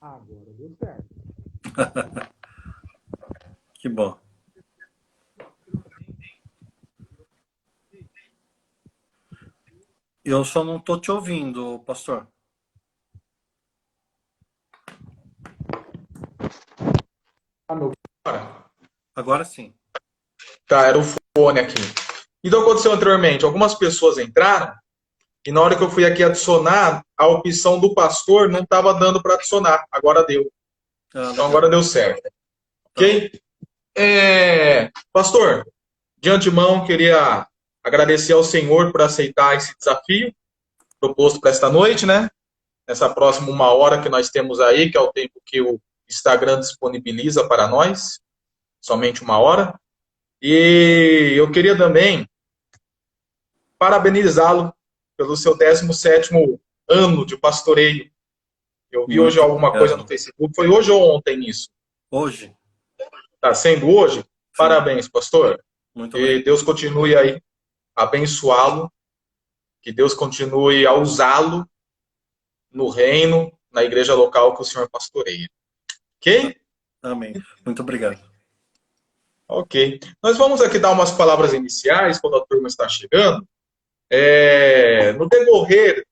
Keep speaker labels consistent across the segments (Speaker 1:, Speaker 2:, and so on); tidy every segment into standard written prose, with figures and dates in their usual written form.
Speaker 1: Agora deu certo.
Speaker 2: Que bom. Eu só não estou te ouvindo, pastor.
Speaker 1: Ah, meu...
Speaker 2: Agora sim.
Speaker 3: Tá, era o fone aqui. Então, aconteceu anteriormente, algumas pessoas entraram e na hora que eu fui aqui adicionar, a opção do pastor não estava dando para adicionar. Agora deu. Então, agora deu certo. Ok? Pastor, de antemão, queria agradecer ao Senhor por aceitar esse desafio proposto para esta noite, né? Nessa próxima 1 hora que nós temos aí, que é o tempo que o Instagram disponibiliza para nós, somente 1 hora. E eu queria também parabenizá-lo pelo seu 17º ano de pastoreio. Eu vi hoje
Speaker 2: Muito
Speaker 3: alguma coisa no Facebook. Foi hoje ou ontem isso?
Speaker 2: Hoje.
Speaker 3: Está sendo hoje? Sim. Parabéns, pastor.
Speaker 2: Muito
Speaker 3: que
Speaker 2: obrigado.
Speaker 3: Deus continue aí a abençoá-lo. Que Deus continue a usá-lo no reino, na igreja local que o senhor pastoreia. Ok?
Speaker 2: Amém. Muito obrigado.
Speaker 3: Ok. Nós vamos aqui dar umas palavras iniciais quando a turma está chegando. No decorrer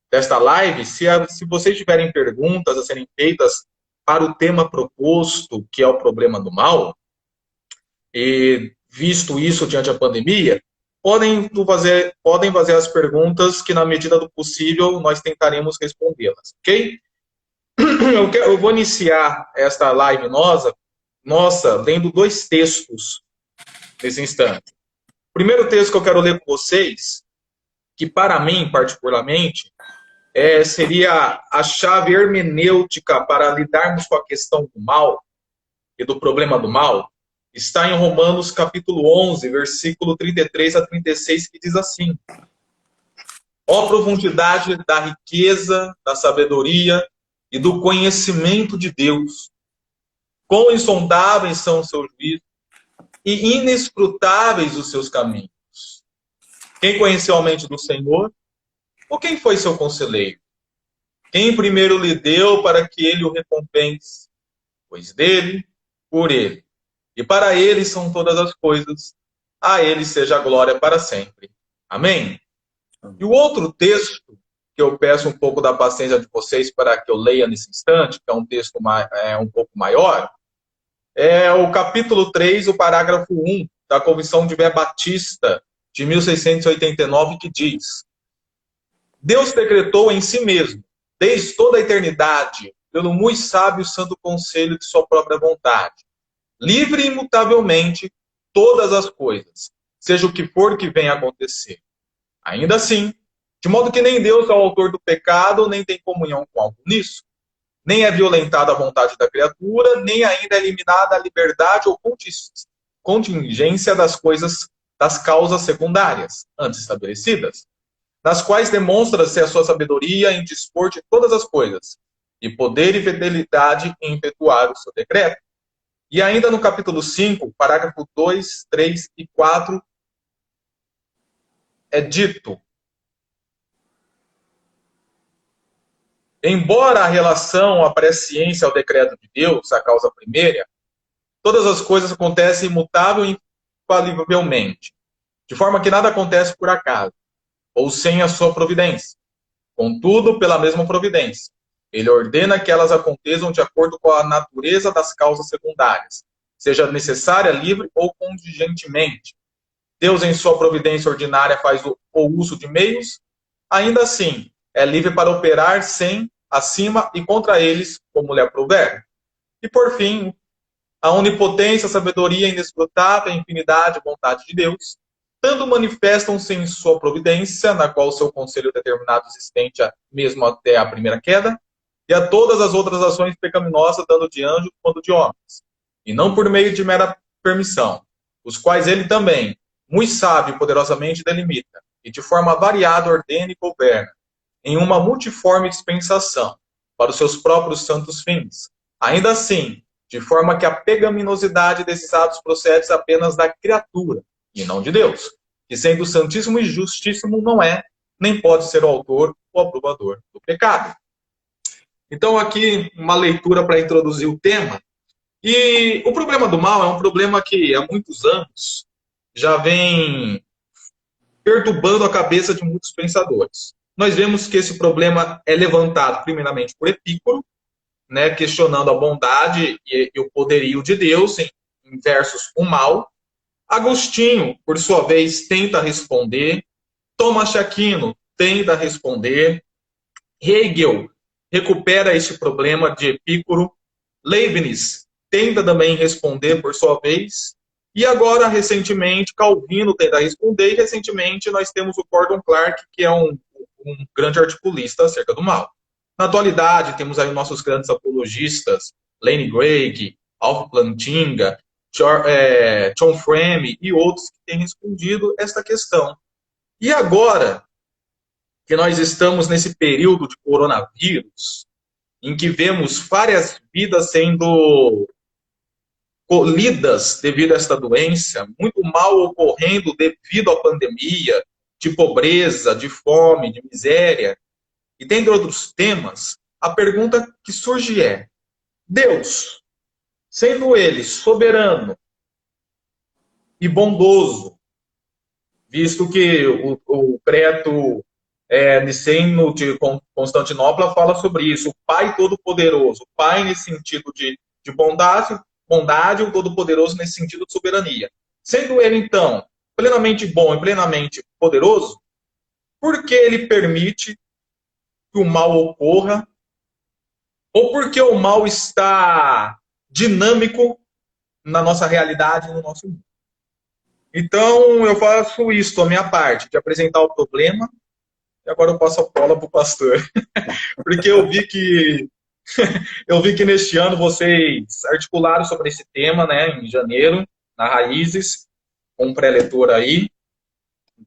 Speaker 3: desta live, se vocês tiverem perguntas a serem feitas para o tema proposto, que é o problema do mal, e visto isso diante da pandemia, podem fazer as perguntas que, na medida do possível, nós tentaremos respondê-las, ok? Eu vou iniciar esta live nossa lendo 2 textos nesse instante. O primeiro texto que eu quero ler com vocês, que para mim, particularmente, seria a chave hermenêutica para lidarmos com a questão do mal e do problema do mal, está em Romanos capítulo 11, versículo 33 a 36, que diz assim: ó profundidade da riqueza, da sabedoria e do conhecimento de Deus, quão insondáveis são os seus juízos e inescrutáveis os seus caminhos. Quem conheceu a mente do Senhor? Ou quem foi seu conselheiro? Quem primeiro lhe deu para que ele o recompense? Pois dele, por ele, e para ele são todas as coisas. A ele seja a glória para sempre. Amém? E o outro texto, que eu peço um pouco da paciência de vocês para que eu leia nesse instante, que é um texto um pouco maior, é o capítulo 3, o parágrafo 1, da Confissão de Fé Batista, de 1689, que diz: Deus decretou em si mesmo, desde toda a eternidade, pelo muito sábio e santo conselho de sua própria vontade, livre e imutavelmente todas as coisas, seja o que for que venha a acontecer. Ainda assim, de modo que nem Deus é o autor do pecado, nem tem comunhão com algo nisso, nem é violentada a vontade da criatura, nem ainda é eliminada a liberdade ou contingência das coisas, das causas secundárias, antes estabelecidas, nas quais demonstra-se a sua sabedoria em dispor de todas as coisas, e poder e fidelidade em efetuar o seu decreto. E ainda no capítulo 5, parágrafo 2, 3 e 4, é dito: embora a relação à presciência ao decreto de Deus, a causa primeira, todas as coisas acontecem imutável e infalivelmente, de forma que nada acontece por acaso, ou sem a sua providência. Contudo, pela mesma providência, ele ordena que elas aconteçam de acordo com a natureza das causas secundárias, seja necessária, livre ou contingentemente. Deus, em sua providência ordinária, faz o uso de meios, ainda assim, é livre para operar sem, acima e contra eles, como lhe aprouver. E, por fim, a onipotência, a sabedoria inescrutável, a infinidade, a vontade de Deus, tanto manifestam-se em sua providência, na qual o seu conselho determinado existente mesmo até a primeira queda, e a todas as outras ações pecaminosas, tanto de anjos quanto de homens, e não por meio de mera permissão, os quais ele também, muito sábio e poderosamente delimita, e de forma variada ordena e governa, em uma multiforme dispensação, para os seus próprios santos fins. Ainda assim, de forma que a pecaminosidade desses atos procede apenas da criatura, e não de Deus, que sendo santíssimo e justíssimo não é, nem pode ser o autor ou aprovador do pecado. Então, aqui, uma leitura para introduzir o tema. E o problema do mal é um problema que há muitos anos já vem perturbando a cabeça de muitos pensadores. Nós vemos que esse problema é levantado primeiramente por Epicuro, né, questionando a bondade e o poderio de Deus em versus o mal. Agostinho, por sua vez, tenta responder. Thomas de Aquino tenta responder. Hegel recupera esse problema de Epicuro. Leibniz tenta também responder por sua vez. E agora, recentemente, Calvino tenta responder. E recentemente nós temos o Gordon Clark, que é um grande articulista acerca do mal. Na atualidade, temos aí nossos grandes apologistas, Lane Craig, Alf Plantinga, John Frame e outros que têm respondido esta questão. E agora que nós estamos nesse período de coronavírus, em que vemos várias vidas sendo colhidas devido a esta doença, muito mal ocorrendo devido à pandemia, de pobreza, de fome, de miséria, e dentre outros temas, a pergunta que surge é: Deus, sendo Ele soberano e bondoso, visto que o Creto Niceno de Constantinopla fala sobre isso, o Pai Todo-Poderoso, o Pai nesse sentido de bondade, o Todo-Poderoso nesse sentido de soberania. Sendo Ele, então, plenamente bom e plenamente poderoso, por que Ele permite que o mal ocorra, ou porque o mal está dinâmico na nossa realidade, no nosso mundo? Então, eu faço isso, a minha parte, de apresentar o problema, e agora eu passo a bola para o pastor. Porque eu vi que neste ano vocês articularam sobre esse tema, né, em janeiro, na Raízes, com um pré-leitor aí.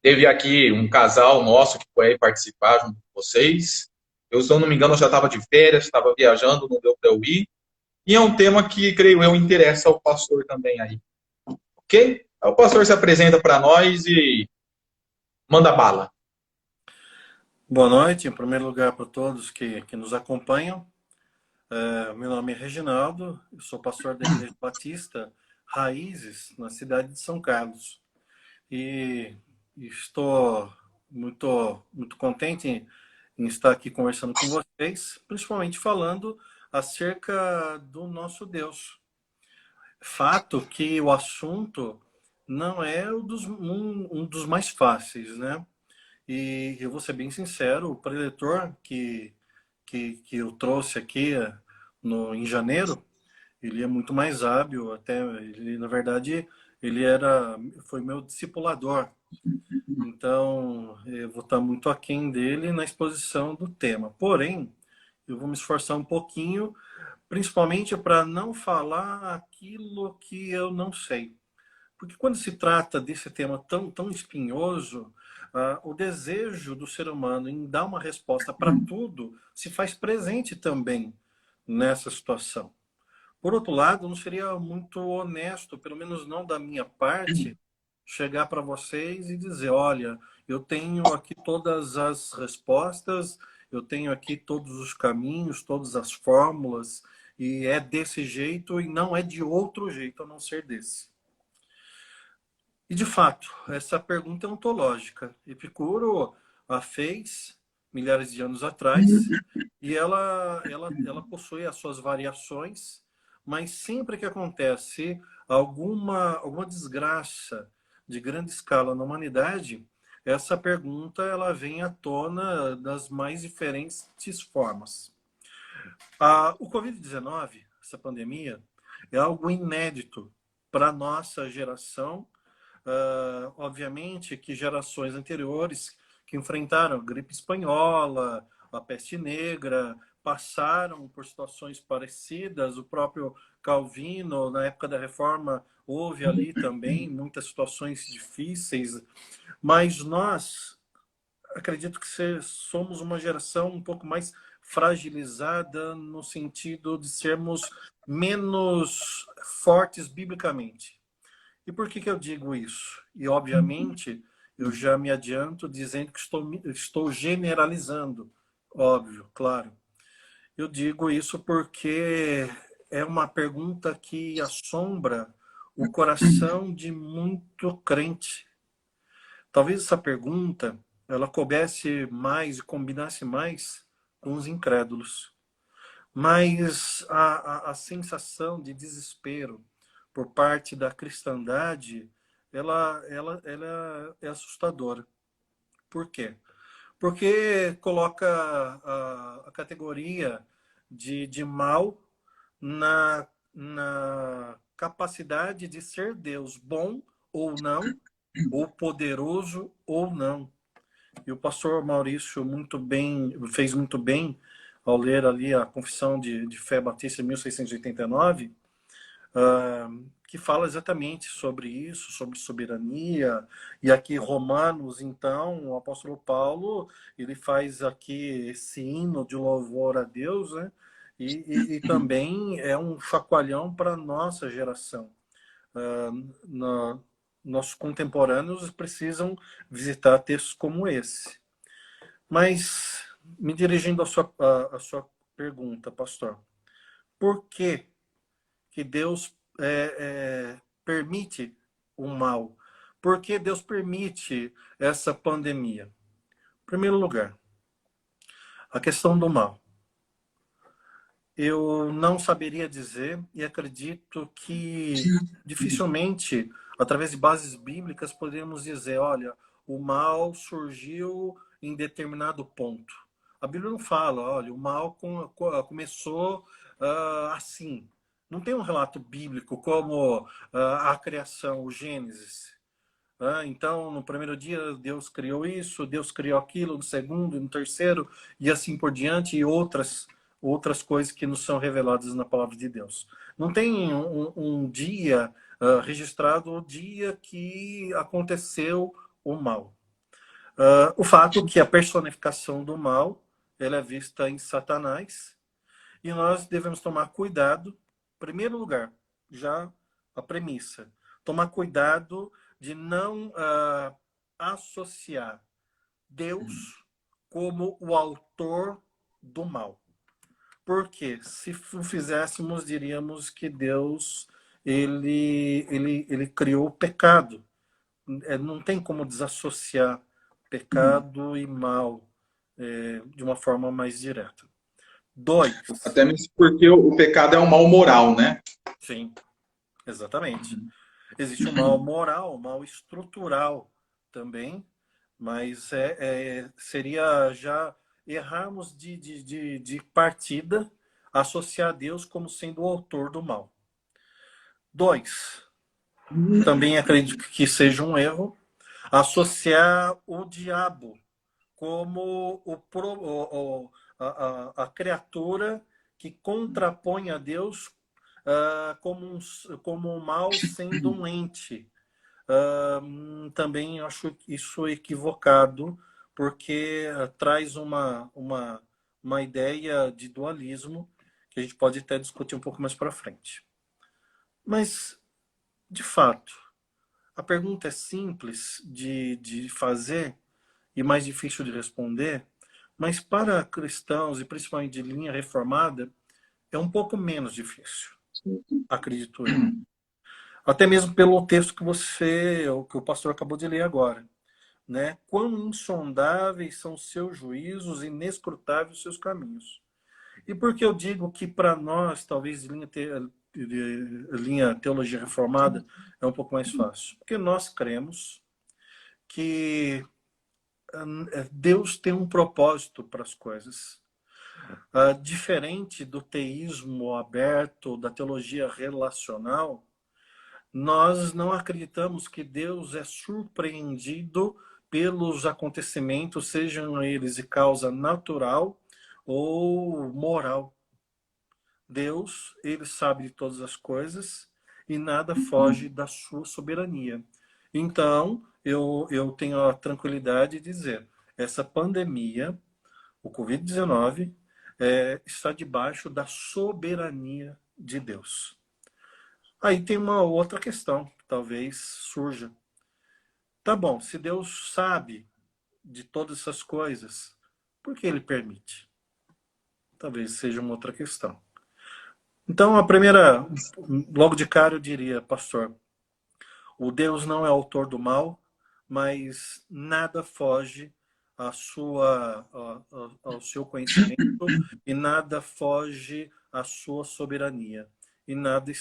Speaker 3: Teve aqui um casal nosso que foi aí participar junto com vocês. Eu, se eu não me engano, eu já estava de férias, estava viajando, não deu para eu ir. E é um tema que, creio eu, interessa ao pastor também aí. Ok? O pastor se apresenta para nós e manda bala.
Speaker 2: Boa noite, em primeiro lugar, para todos que nos acompanham. Meu nome é Reginaldo, eu sou pastor da Igreja Batista Raízes, na cidade de São Carlos. E estou muito contente em estar aqui conversando com vocês, principalmente falando acerca do nosso Deus. Fato que o assunto não é um dos mais fáceis, né? E eu vou ser bem sincero, o preletor que eu trouxe aqui em janeiro, ele é muito mais hábil, até ele, na verdade, foi meu discipulador. Então, eu vou estar muito aquém dele na exposição do tema. Porém, eu vou me esforçar um pouquinho, principalmente para não falar aquilo que eu não sei. Porque quando se trata desse tema tão espinhoso, o desejo do ser humano em dar uma resposta para tudo se faz presente também nessa situação. Por outro lado, não seria muito honesto, pelo menos não da minha parte, chegar para vocês e dizer: olha, eu tenho aqui todas as respostas, eu tenho aqui todos os caminhos, todas as fórmulas, e é desse jeito e não é de outro jeito a não ser desse. E, de fato, essa pergunta é ontológica. Epicuro a fez milhares de anos atrás e ela possui as suas variações, mas sempre que acontece alguma desgraça de grande escala na humanidade, essa pergunta ela vem à tona das mais diferentes formas. O Covid-19, essa pandemia, é algo inédito para a nossa geração. Obviamente que gerações anteriores que enfrentaram a gripe espanhola, a peste negra, passaram por situações parecidas. O próprio Calvino, na época da Reforma, houve ali também muitas situações difíceis. Mas nós, acredito que somos uma geração um pouco mais fragilizada no sentido de sermos menos fortes biblicamente. E por que eu digo isso? E, obviamente, eu já me adianto dizendo que estou generalizando. Óbvio, claro. Eu digo isso porque é uma pergunta que assombra o coração de muito crente. Talvez essa pergunta ela coubesse mais e combinasse mais com os incrédulos. Mas a sensação de desespero por parte da cristandade, ela é assustadora. Por quê? Porque coloca a categoria de mal na capacidade de ser Deus, bom ou não, ou poderoso ou não. E o pastor Maurício fez muito bem ao ler ali a Confissão de Fé Batista de 1689, que fala exatamente sobre isso, sobre soberania. E aqui Romanos, então, o apóstolo Paulo, ele faz aqui esse hino de louvor a Deus, né? E também é um chacoalhão para a nossa geração. Nossos contemporâneos precisam visitar textos como esse. Mas, me dirigindo à sua pergunta, pastor, por que Deus permite o mal? Por que Deus permite essa pandemia? Em primeiro lugar, a questão do mal. Eu não saberia dizer e acredito que dificilmente, através de bases bíblicas, poderíamos dizer, olha, o mal surgiu em determinado ponto. A Bíblia não fala, olha, o mal começou assim. Não tem um relato bíblico como a criação, o Gênesis. Então, no primeiro dia, Deus criou isso, Deus criou aquilo, no segundo, no terceiro, e assim por diante, e outras coisas que nos são reveladas na palavra de Deus. Não tem um dia registrado, o dia que aconteceu o mal. O fato que a personificação do mal ela é vista em Satanás, e nós devemos tomar cuidado, em primeiro lugar, já a premissa, tomar cuidado de não associar Deus como o autor do mal. Porque se o fizéssemos, diríamos que Deus ele criou o pecado. Não tem como desassociar pecado e mal de uma forma mais direta. 2.
Speaker 3: Até mesmo porque o pecado é um mal moral, né?
Speaker 2: Sim, exatamente. Existe um mal moral, um mal estrutural também, mas seria já errarmos de partida associar Deus como sendo o autor do mal. 2. Também acredito que seja um erro associar o diabo como a criatura que contrapõe a Deus como um mal sendo um ente. Também acho isso equivocado, porque traz uma ideia de dualismo que a gente pode até discutir um pouco mais para frente. Mas, de fato, a pergunta é simples de fazer e mais difícil de responder, mas para cristãos, e principalmente de linha reformada, é um pouco menos difícil, acredito eu. Até mesmo pelo texto que o pastor acabou de ler agora. Né? Quão insondáveis são seus juízos, inescrutáveis os seus caminhos. E por que eu digo que para nós, talvez linha teologia reformada, é um pouco mais fácil? Porque nós cremos que Deus tem um propósito para as coisas. Diferente do teísmo aberto, da teologia relacional, nós não acreditamos que Deus é surpreendido pelos acontecimentos, sejam eles de causa natural ou moral. Deus, ele sabe de todas as coisas e nada foge da sua soberania. Então, eu tenho a tranquilidade de dizer, essa pandemia, o Covid-19, está debaixo da soberania de Deus. Aí tem uma outra questão que talvez surja. Tá bom, se Deus sabe de todas essas coisas, por que ele permite? talvez seja uma outra questão. Então, a primeira, logo de cara eu diria, pastor, o Deus não é autor do mal, mas nada foge ao seu conhecimento e nada foge à sua soberania. E nada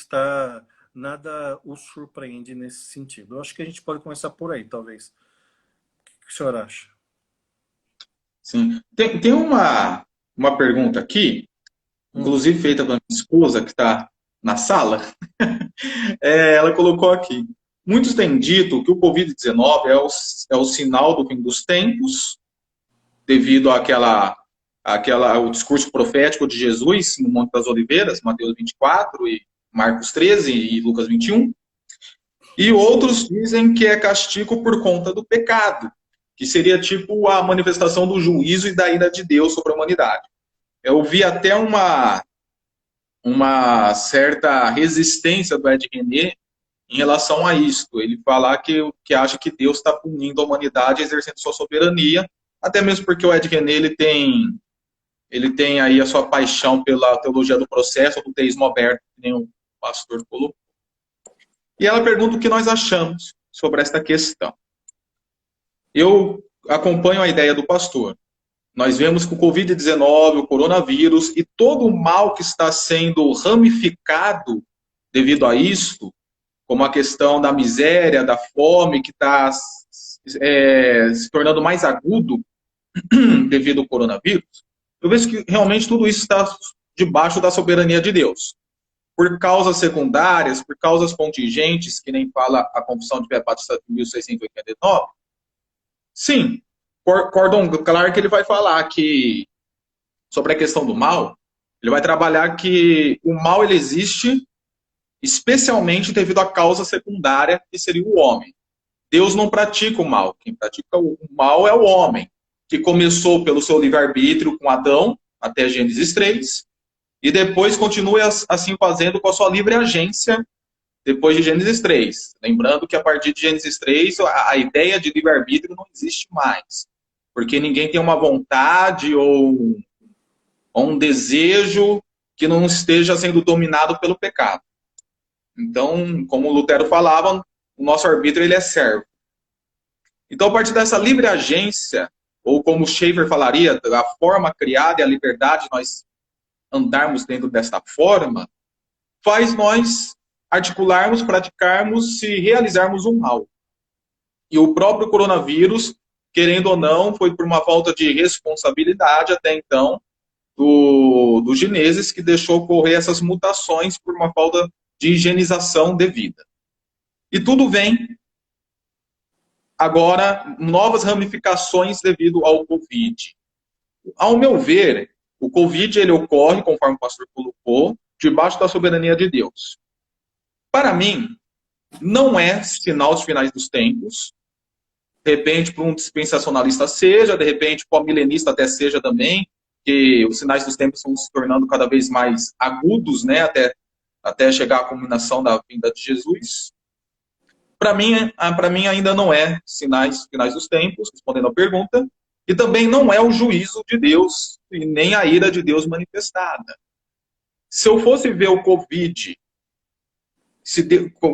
Speaker 2: o surpreende nesse sentido. Eu acho que a gente pode começar por aí, talvez. O que o senhor acha?
Speaker 3: Sim. Tem uma pergunta aqui, inclusive feita pela minha esposa, que está na sala. Ela colocou aqui: muitos têm dito que o Covid-19 é o sinal do fim dos tempos, devido ao discurso profético de Jesus no Monte das Oliveiras, Mateus 24, e Marcos 13 e Lucas 21. E outros dizem que é castigo por conta do pecado, que seria tipo a manifestação do juízo e da ira de Deus sobre a humanidade. Eu vi até uma certa resistência do Ed René em relação a isto. Ele fala que acha que Deus está punindo a humanidade, exercendo sua soberania, até mesmo porque o Ed René ele tem aí a sua paixão pela teologia do processo, do teísmo aberto, que nem o pastor colocou. E ela pergunta o que nós achamos sobre esta questão. Eu acompanho a ideia do pastor. Nós vemos que o Covid-19, o coronavírus e todo o mal que está sendo ramificado devido a isto, como a questão da miséria, da fome, que está se tornando mais agudo devido ao coronavírus, eu vejo que realmente tudo isso está debaixo da soberania de Deus. Por causas secundárias, por causas contingentes, que nem fala a Confissão de Fé Batista de 1689, sim, Gordon Clark ele vai falar que, sobre a questão do mal, ele vai trabalhar que o mal ele existe especialmente devido à causa secundária, que seria o homem. Deus não pratica o mal. Quem pratica o mal é o homem, que começou pelo seu livre-arbítrio com Adão, até Gênesis 3, e depois continua assim fazendo com a sua livre agência depois de Gênesis 3. Lembrando que a partir de Gênesis 3, a ideia de livre-arbítrio não existe mais. Porque ninguém tem uma vontade ou um desejo que não esteja sendo dominado pelo pecado. Então, como Lutero falava, o nosso arbítrio ele é servo. Então, a partir dessa livre agência, ou como Schaeffer falaria, a forma criada e a liberdade, nós andarmos dentro desta forma, faz nós articularmos, praticarmos e realizarmos o mal. E o próprio coronavírus, querendo ou não, foi por uma falta de responsabilidade até então do Gênesis, que deixou ocorrer essas mutações por uma falta de higienização devida. E tudo vem agora novas ramificações devido ao Covid. Ao meu ver, o Covid ele ocorre, conforme o pastor colocou, debaixo da soberania de Deus. Para mim, não é sinal dos finais dos tempos. De repente, para um dispensacionalista seja, de repente, para um milenista até seja também, que os sinais dos tempos estão se tornando cada vez mais agudos, né, até chegar à culminação da vinda de Jesus. Para mim ainda não é finais dos tempos, respondendo à pergunta, e também não é o juízo de Deus e nem a ira de Deus manifestada. Se eu fosse ver o Covid,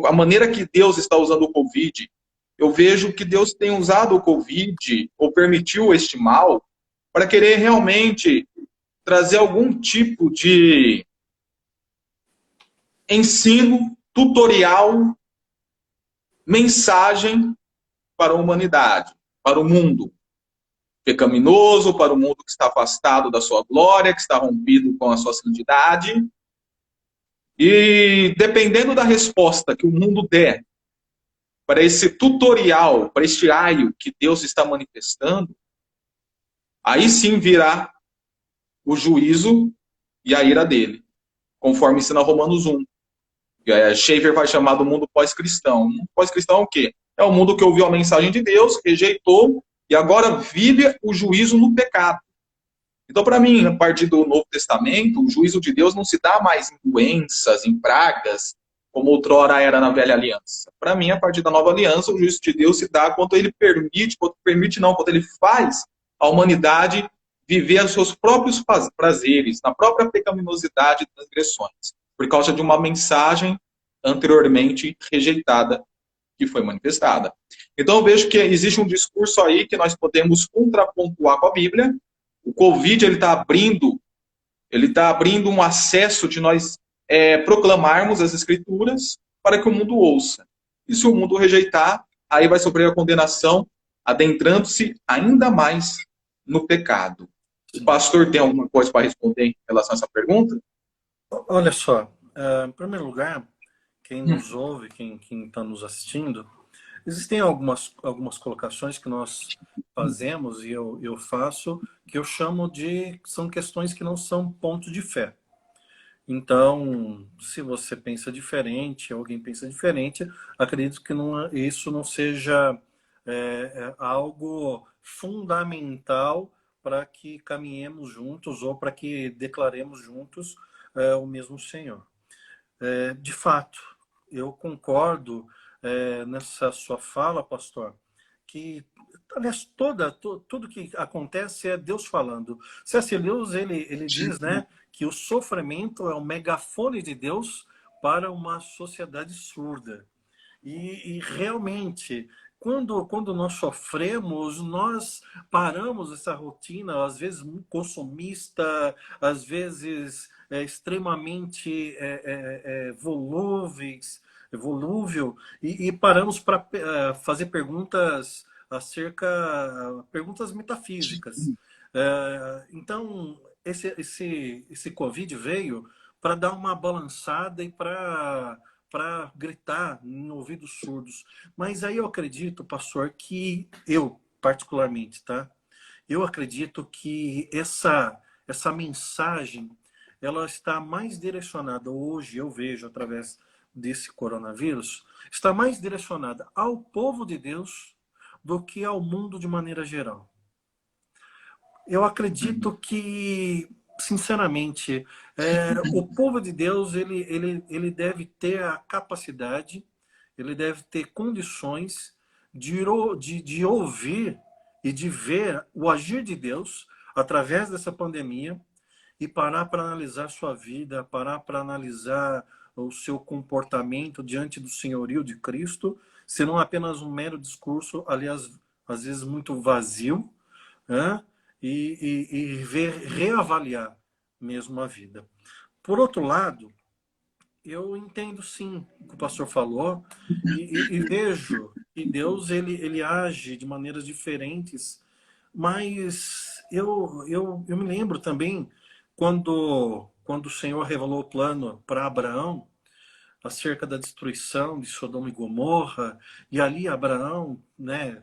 Speaker 3: a maneira que Deus está usando o Covid, eu vejo que Deus tem usado o Covid, ou permitiu este mal, para querer realmente trazer algum tipo de ensino, tutorial, mensagem para a humanidade, para o mundo pecaminoso, para o mundo que está afastado da sua glória, que está rompido com a sua santidade. E dependendo da resposta que o mundo der para esse tutorial, para este aio que Deus está manifestando, aí sim virá o juízo e a ira dele, conforme ensina Romanos 1. Schaeffer vai chamar do mundo pós-cristão. O mundo pós-cristão é o quê? É o mundo que ouviu a mensagem de Deus, rejeitou, e agora vive o juízo no pecado. Então, para mim, a partir do Novo Testamento, o juízo de Deus não se dá mais em doenças, em pragas, como outrora era na Velha Aliança. Para mim, a partir da Nova Aliança, o juízo de Deus se dá quando ele permite, quando ele faz a humanidade viver os seus próprios prazeres, na própria pecaminosidade e transgressões, por causa de uma mensagem anteriormente rejeitada que foi manifestada. Então, eu vejo que existe um discurso aí que nós podemos contrapontuar com a Bíblia. O Covid ele tá abrindo um acesso de nós proclamarmos as Escrituras para que o mundo ouça. E se o mundo rejeitar, aí vai sofrer a condenação, adentrando-se ainda mais no pecado. O pastor tem alguma coisa para responder em relação a essa pergunta?
Speaker 2: Olha só, em primeiro lugar, quem nos ouve, quem está nos assistindo, existem algumas colocações que nós fazemos e eu faço, que eu chamo de... são questões que não são pontos de fé. Então, se você pensa diferente, alguém pensa diferente, acredito que isso não seja algo fundamental para que caminhemos juntos ou para que declaremos juntos o mesmo Senhor. De fato, eu concordo nessa sua fala, pastor, que, aliás, tudo que acontece é Deus falando. C.S. Lewis, ele diz, né, que o sofrimento é o megafone de Deus para uma sociedade surda. E realmente, quando nós sofremos, nós paramos essa rotina, às vezes muito consumista, às vezes extremamente volúvel, e paramos para fazer perguntas metafísicas. Então, esse Covid veio para dar uma balançada e para gritar em ouvidos surdos. Mas aí eu acredito, pastor, que eu, particularmente, tá? Eu acredito que essa mensagem, ela está mais direcionada, hoje eu vejo através desse coronavírus, está mais direcionada ao povo de Deus do que ao mundo de maneira geral. Eu acredito que, sinceramente, o povo de Deus ele deve ter a capacidade, ele deve ter condições de ouvir e de ver o agir de Deus através dessa pandemia e parar para analisar sua vida, parar para analisar o seu comportamento diante do senhorio de Cristo, se não apenas um mero discurso, aliás, às vezes muito vazio, né? E reavaliar mesmo a vida. Por outro lado, eu entendo sim o que o pastor falou e vejo que Deus ele age de maneiras diferentes, mas eu me lembro também quando o Senhor revelou o plano para Abraão acerca da destruição de Sodoma e Gomorra, e ali Abraão, né,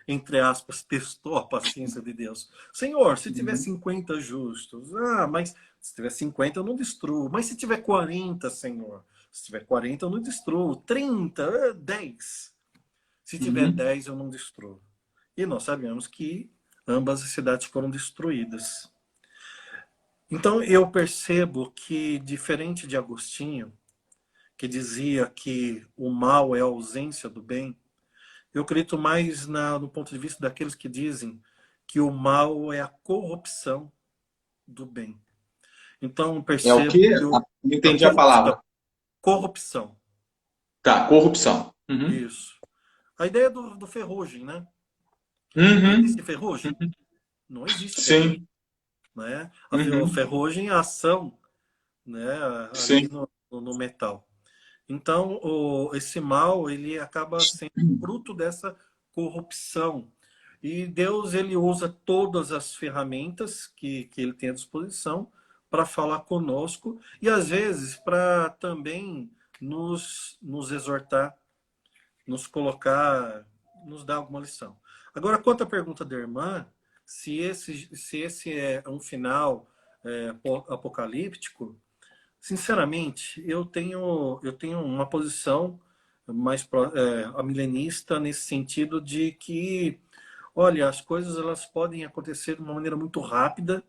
Speaker 2: entre aspas, testou a paciência de Deus. Senhor, se tiver 50 justos, mas se tiver 50 eu não destruo. Mas se tiver 40, Senhor, se tiver 40 eu não destruo. 30, 10. Se tiver 10 eu não destruo. E nós sabemos que ambas as cidades foram destruídas. Então eu percebo que, diferente de Agostinho, que dizia que o mal é a ausência do bem, eu acredito mais no ponto de vista daqueles que dizem que o mal é a corrupção do bem. Então, percebo...
Speaker 3: É o quê? Não entendi a palavra.
Speaker 2: Corrupção.
Speaker 3: Tá, corrupção. Uhum.
Speaker 2: Isso. A ideia do ferrugem, né?
Speaker 3: Uhum.
Speaker 2: Existe ferrugem?
Speaker 3: Uhum.
Speaker 2: Não existe
Speaker 3: Sim.
Speaker 2: ferrugem. Né?
Speaker 3: Uhum.
Speaker 2: A ferrugem é a ação, né,
Speaker 3: Sim.
Speaker 2: ali no metal. Então, esse mal, ele acaba sendo fruto dessa corrupção. E Deus, ele usa todas as ferramentas que ele tem à disposição para falar conosco e, às vezes, para também nos exortar, nos colocar, nos dar alguma lição. Agora, quanto à pergunta da irmã, se esse é um final apocalíptico, sinceramente, eu tenho uma posição mais milenista nesse sentido de que, olha, as coisas elas podem acontecer de uma maneira muito rápida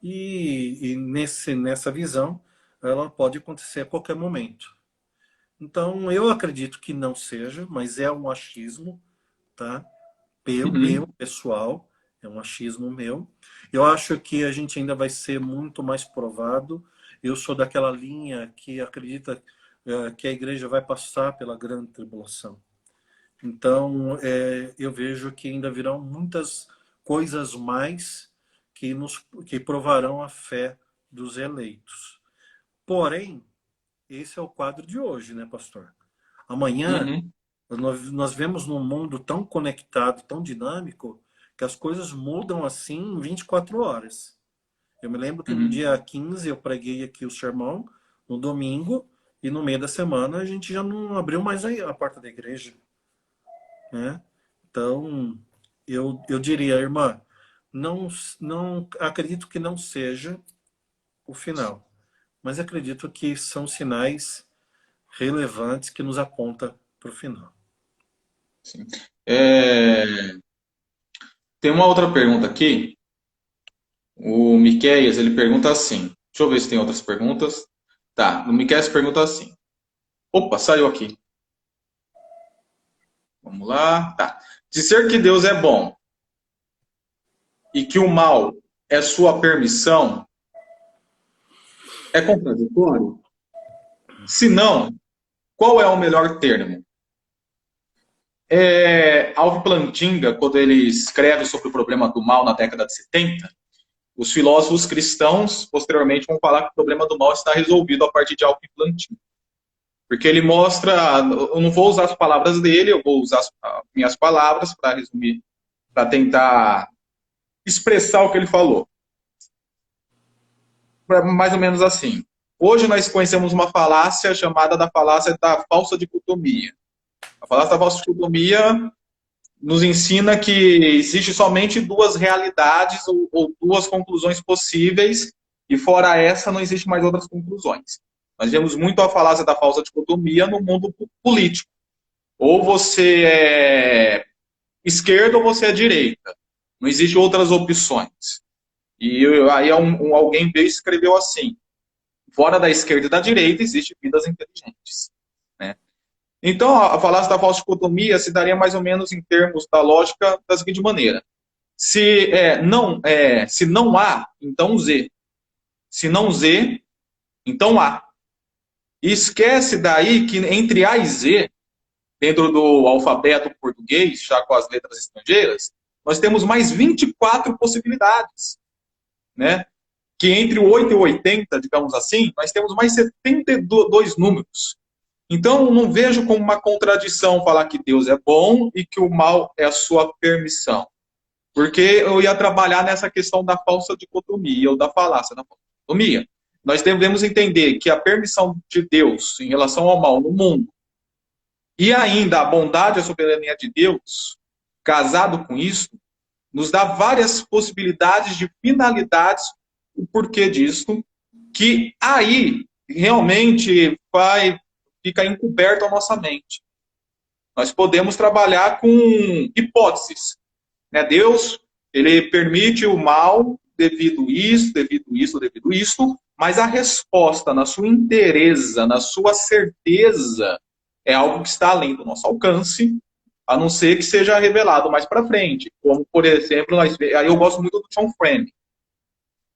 Speaker 2: e nessa visão ela pode acontecer a qualquer momento. Então, eu acredito que não seja, mas é um achismo, tá? Meu pessoal, é um achismo meu. Eu acho que a gente ainda vai ser muito mais provado. Eu sou daquela linha que acredita que a igreja vai passar pela grande tribulação. Então, eu vejo que ainda virão muitas coisas mais que provarão a fé dos eleitos. Porém, esse é o quadro de hoje, né, pastor? Amanhã,
Speaker 3: Uhum,
Speaker 2: nós vemos num mundo tão conectado, tão dinâmico, que as coisas mudam assim em 24 horas. Eu me lembro que no
Speaker 3: uhum.
Speaker 2: dia 15 eu preguei aqui o sermão, no domingo, e no meio da semana a gente já não abriu mais a porta da igreja, né? Então, eu diria, irmã, não acredito que não seja o final, mas acredito que são sinais relevantes que nos apontam para o final.
Speaker 3: Sim. É, tem uma outra pergunta aqui. O Miqueias, ele pergunta assim. Deixa eu ver se tem outras perguntas. Tá, o Miqueias pergunta assim. Opa, saiu aqui. Vamos lá. Tá. Dizer que Deus é bom e que o mal é sua permissão é contraditório? Se não, qual é o melhor termo? Alvin Plantinga, quando ele escreve sobre o problema do mal na década de 70, os filósofos cristãos, posteriormente, vão falar que o problema do mal está resolvido a partir de Alvin Plantinga. Porque ele mostra, eu não vou usar as palavras dele, eu vou usar as minhas palavras para resumir, para tentar expressar o que ele falou. Mais ou menos assim. Hoje nós conhecemos uma falácia chamada da falácia da falsa dicotomia. A falácia da falsa dicotomia nos ensina que existe somente duas realidades ou duas conclusões possíveis, e fora essa não existe mais outras conclusões. Nós vemos muito a falácia da falsa dicotomia no mundo político. Ou você é esquerda ou você é direita. Não existem outras opções. E aí alguém veio e escreveu assim: fora da esquerda e da direita existem vidas inteligentes. Né? Então, a falácia da falsa dicotomia se daria mais ou menos em termos da lógica da seguinte maneira. Se não há, então Z. Se não Z, então A. E esquece daí que entre A e Z, dentro do alfabeto português, já com as letras estrangeiras, nós temos mais 24 possibilidades. Né? Que entre o 8 e o 80, digamos assim, nós temos mais 72 números. Então, não vejo como uma contradição falar que Deus é bom e que o mal é a sua permissão. Porque eu ia trabalhar nessa questão da falsa dicotomia, ou da falácia da falsa dicotomia. Nós devemos entender que a permissão de Deus em relação ao mal no mundo e ainda a bondade e a soberania de Deus, casado com isso, nos dá várias possibilidades de finalidades, o porquê disso, que aí realmente fica encoberto a nossa mente. Nós podemos trabalhar com hipóteses. Né? Deus, ele permite o mal devido isso, mas a resposta na sua inteireza, na sua certeza, é algo que está além do nosso alcance, a não ser que seja revelado mais para frente. Como, por exemplo, aí eu gosto muito do John Frame.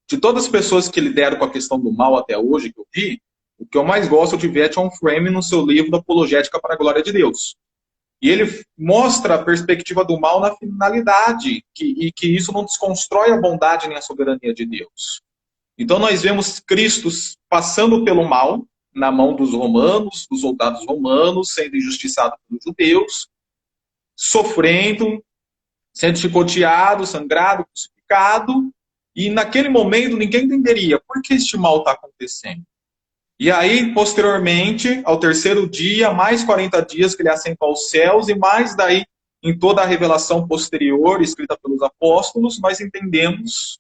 Speaker 3: De todas as pessoas que lideram com a questão do mal até hoje, que eu vi, o que eu mais gosto de ver é John Frame no seu livro Apologética para a Glória de Deus. E ele mostra a perspectiva do mal na finalidade, e que isso não desconstrói a bondade nem a soberania de Deus. Então nós vemos Cristo passando pelo mal, na mão dos romanos, dos soldados romanos, sendo injustiçado pelos judeus, sofrendo, sendo chicoteado, sangrado, crucificado, e naquele momento ninguém entenderia por que este mal está acontecendo. E aí, posteriormente, ao terceiro dia, mais 40 dias que ele ascendeu aos céus, e mais daí, em toda a revelação posterior, escrita pelos apóstolos, nós entendemos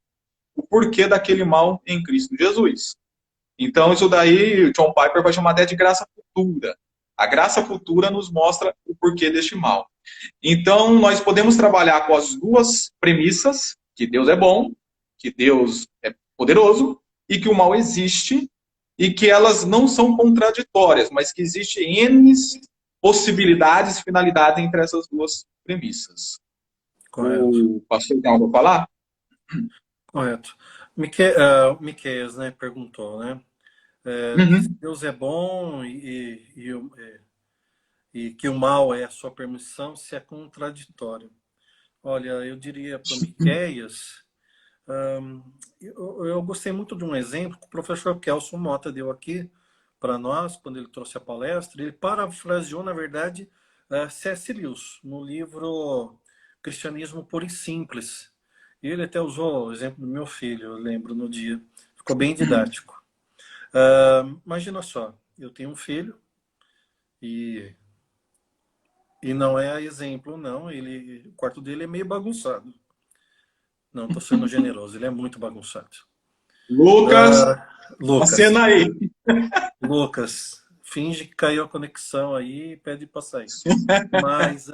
Speaker 3: o porquê daquele mal em Cristo Jesus. Então, isso daí, John Piper vai chamar até de graça futura. A graça futura nos mostra o porquê deste mal. Então, nós podemos trabalhar com as duas premissas, que Deus é bom, que Deus é poderoso, e que o mal existe, e que elas não são contraditórias, mas que existem N possibilidades e finalidades entre essas duas premissas.
Speaker 2: Correto.
Speaker 3: O pastor tem algo a falar?
Speaker 2: Correto. Miqueias, né, perguntou, né? Se
Speaker 3: Uhum.
Speaker 2: Deus é bom e que o mal é a sua permissão, se é contraditório. Olha, eu diria para o Miqueias, eu gostei muito de um exemplo que o professor Kelson Mota deu aqui para nós, quando ele trouxe a palestra. Ele parafraseou, na verdade, C.S. Lewis, no livro Cristianismo Puro e Simples. E ele até usou o exemplo do meu filho, eu lembro, no dia. Ficou bem didático. Imagina só, eu tenho um filho e, e não é exemplo, não. O quarto dele é meio bagunçado. Não, estou sendo generoso, ele é muito bagunçado.
Speaker 3: Lucas,
Speaker 2: Lucas,
Speaker 3: acena aí.
Speaker 2: Lucas, finge que caiu a conexão aí e pede para sair. Mas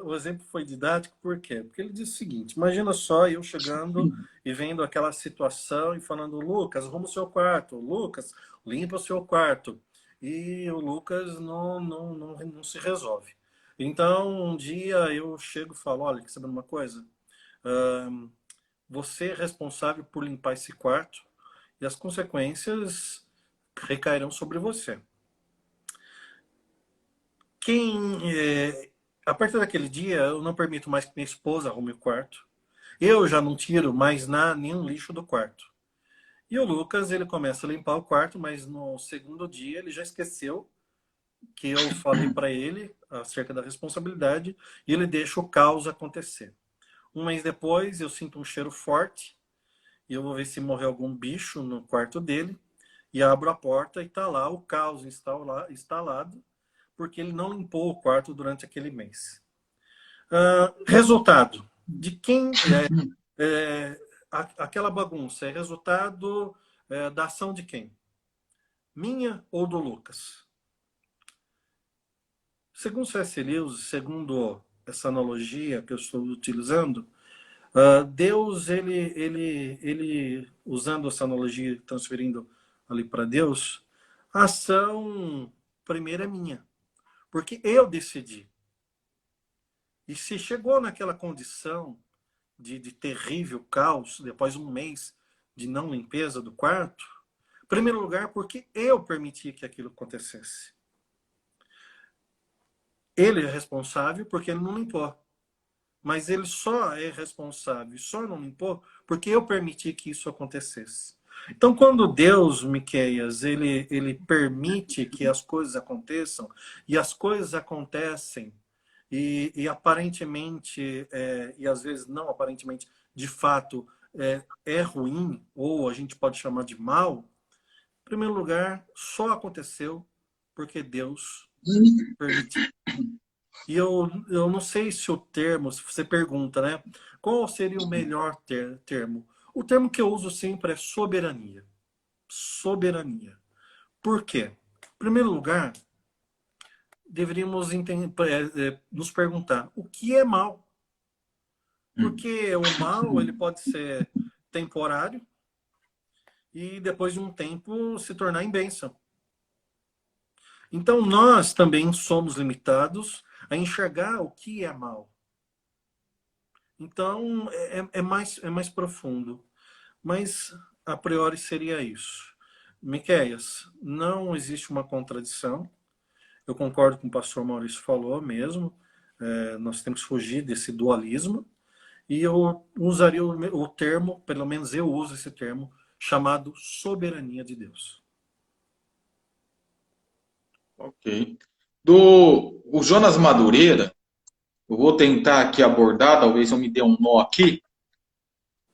Speaker 2: o exemplo foi didático, por quê? Porque ele disse o seguinte: imagina só eu chegando e vendo aquela situação e falando, Lucas, arruma o seu quarto, Lucas, limpa o seu quarto. E o Lucas não se resolve. Então, um dia eu chego e falo, olha, quer saber uma coisa? Você é responsável por limpar esse quarto e as consequências recairão sobre você. A partir daquele dia, eu não permito mais que minha esposa arrume o quarto. Eu já não tiro mais nenhum lixo do quarto. E o Lucas, ele começa a limpar o quarto, mas no segundo dia ele já esqueceu que eu falei para ele acerca da responsabilidade e ele deixa o caos acontecer. Um mês depois, eu sinto um cheiro forte e eu vou ver se morreu algum bicho no quarto dele e abro a porta e está lá o caos instalado porque ele não limpou o quarto durante aquele mês. Resultado de quem aquela bagunça é resultado da ação de quem? Minha ou do Lucas? Segundo C.S. Lewis, segundo essa analogia que eu estou utilizando, Deus, ele usando essa analogia, transferindo ali para Deus, a ação primeiro é minha, porque eu decidi. E se chegou naquela condição de terrível caos, depois de um mês de não limpeza do quarto, em primeiro lugar, porque eu permiti que aquilo acontecesse. Ele é responsável porque ele não limpou. Mas ele só é responsável, só não limpou, porque eu permiti que isso acontecesse. Então, quando Deus, Miqueias, ele permite que as coisas aconteçam, e as coisas acontecem, e aparentemente, e às vezes não aparentemente, de fato, é ruim, ou a gente pode chamar de mal, em primeiro lugar, só aconteceu porque Deus permitiu. E eu não sei se o termo, se você pergunta, né? Qual seria o melhor termo? O termo que eu uso sempre é soberania. Soberania. Por quê? Em primeiro lugar, deveríamos nos perguntar o que é mal. Porque o mal ele pode ser temporário e depois de um tempo se tornar em bênção. Então nós também somos limitados a enxergar o que é mal. Então é mais profundo. Mas a priori seria isso. Miqueias, não existe uma contradição. Eu concordo com o pastor Maurício falou mesmo. Nós temos que fugir desse dualismo. E eu usaria o termo, pelo menos eu uso esse termo, chamado soberania de Deus.
Speaker 3: Ok. O Jonas Madureira, eu vou tentar aqui abordar, talvez eu me dê um nó aqui.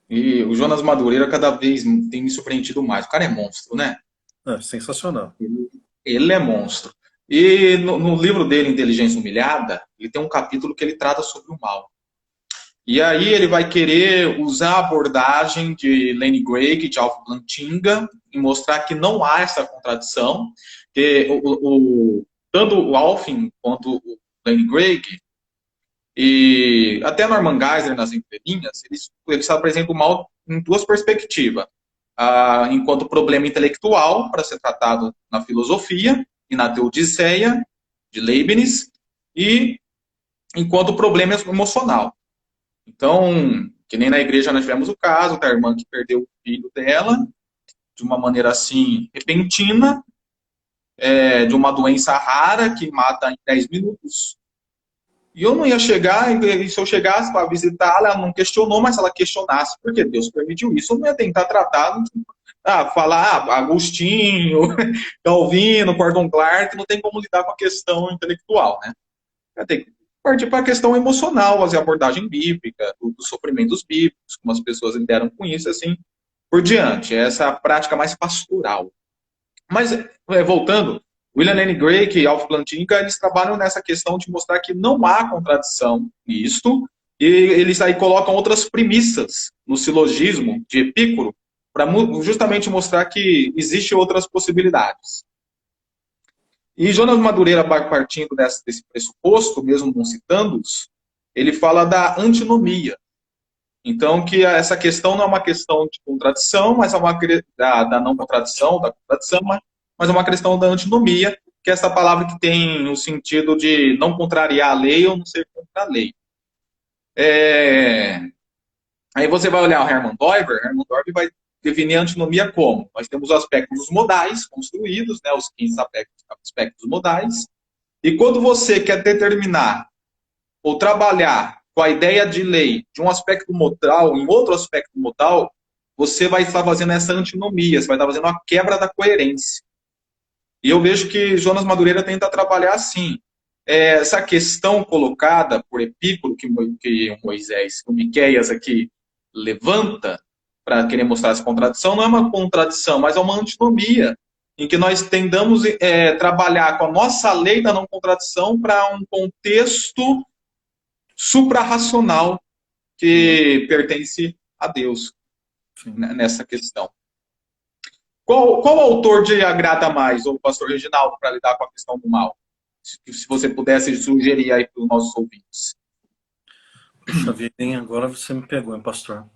Speaker 3: E o Jonas Madureira cada vez tem me surpreendido mais. O cara é monstro, né?
Speaker 2: Sensacional.
Speaker 3: Ele é monstro. E no livro dele, Inteligência Humilhada, ele tem um capítulo que ele trata sobre o mal. E aí ele vai querer usar a abordagem de Lenny Gregg, de Alf Plantinga, e mostrar que não há essa contradição, que tanto o Alfin quanto o Lenny Gregg, e até Norman Geisler nas entrelinhas, eles apresentam o mal em duas perspectivas. Enquanto problema intelectual, para ser tratado na filosofia e na teodiceia de Leibniz, e enquanto problema emocional. Então, que nem na igreja nós tivemos o caso da irmã que perdeu o filho dela, de uma maneira assim, repentina, de uma doença rara que mata em 10 minutos. E eu não ia chegar, e se eu chegasse para visitá-la, ela não questionou, mas se ela questionasse, porque Deus permitiu isso, eu não ia tentar tratar, falar Agostinho, Calvino, Gordon Clark, não tem como lidar com a questão intelectual, né? Tem que partir para a questão emocional, fazer abordagem bíblica, dos sofrimentos bíblicos, como as pessoas lidaram com isso, assim por diante. Essa prática mais pastoral. Mas, voltando, William Lane Craig e Alf Plantinga, eles trabalham nessa questão de mostrar que não há contradição nisto, e eles aí colocam outras premissas no silogismo de Epícoro, para justamente mostrar que existem outras possibilidades. E Jonas Madureira, partindo desse pressuposto, mesmo não citando-os, ele fala da antinomia. Então, que essa questão não é uma questão de contradição, mas é uma da não contradição, da contradição, mas é uma questão da antinomia, que é essa palavra que tem o sentido de não contrariar a lei ou não ser contra a lei. Aí você vai olhar o Hermann Deuber vai definir a antinomia como? Nós temos os aspectos modais construídos, né, os 15 aspectos modais, e quando você quer determinar ou trabalhar com a ideia de lei de um aspecto modal em outro aspecto modal, você vai estar fazendo essa antinomia, você vai estar fazendo uma quebra da coerência. E eu vejo que Jonas Madureira tenta trabalhar assim. Essa questão colocada por Epícoro, que o Miqueias aqui levanta para querer mostrar essa contradição, não é uma contradição, mas é uma antinomia, em que nós tendamos trabalhar com a nossa lei da não contradição para um contexto suprarracional que pertence a Deus. Sim. Nessa questão. Qual autor te agrada mais, ou pastor Reginaldo, para lidar com a questão do mal? Se você pudesse sugerir aí para os nossos ouvintes.
Speaker 2: Puxa vida, hein? Agora você me pegou, hein, pastor?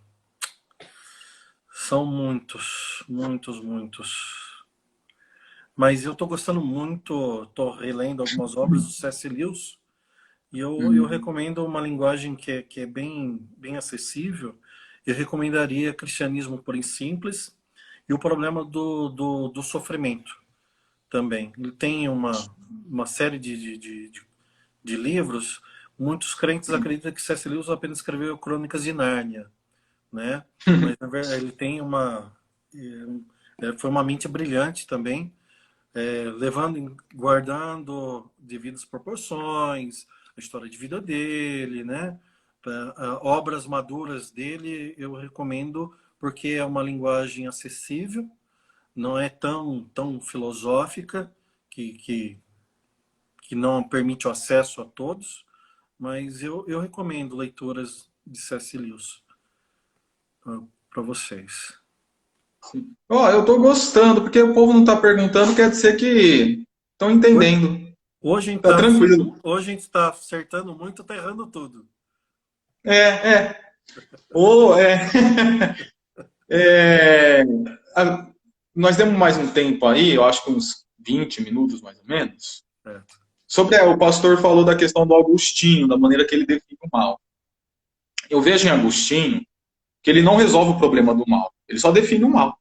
Speaker 2: São muitos. Mas eu estou gostando muito, estou relendo algumas obras do C.S. Lewis, e eu recomendo uma linguagem que é bem acessível. Eu recomendaria Cristianismo Puro e Simples e o problema do sofrimento também. Ele tem uma série de livros. Muitos crentes acreditam que C.S. Lewis apenas escreveu Crônicas de Nárnia, né? Mas na verdade ele tem foi uma mente brilhante também, guardando devidas proporções, a história de vida dele, né? Obras maduras dele eu recomendo, porque é uma linguagem acessível, não é tão filosófica, que não permite o acesso a todos, mas eu recomendo leituras de C.S. Lewis para vocês.
Speaker 3: Eu estou gostando, porque o povo não está perguntando, quer dizer que estão entendendo.
Speaker 2: Hoje a gente
Speaker 3: tá tranquilo.
Speaker 2: Hoje a gente está acertando muito, está errando tudo.
Speaker 3: Nós temos mais um tempo aí, eu acho que uns 20 minutos mais ou menos. Sobre o pastor falou da questão do Agostinho, da maneira que ele define o mal. Eu vejo em Agostinho que ele não resolve o problema do mal, ele só define o mal.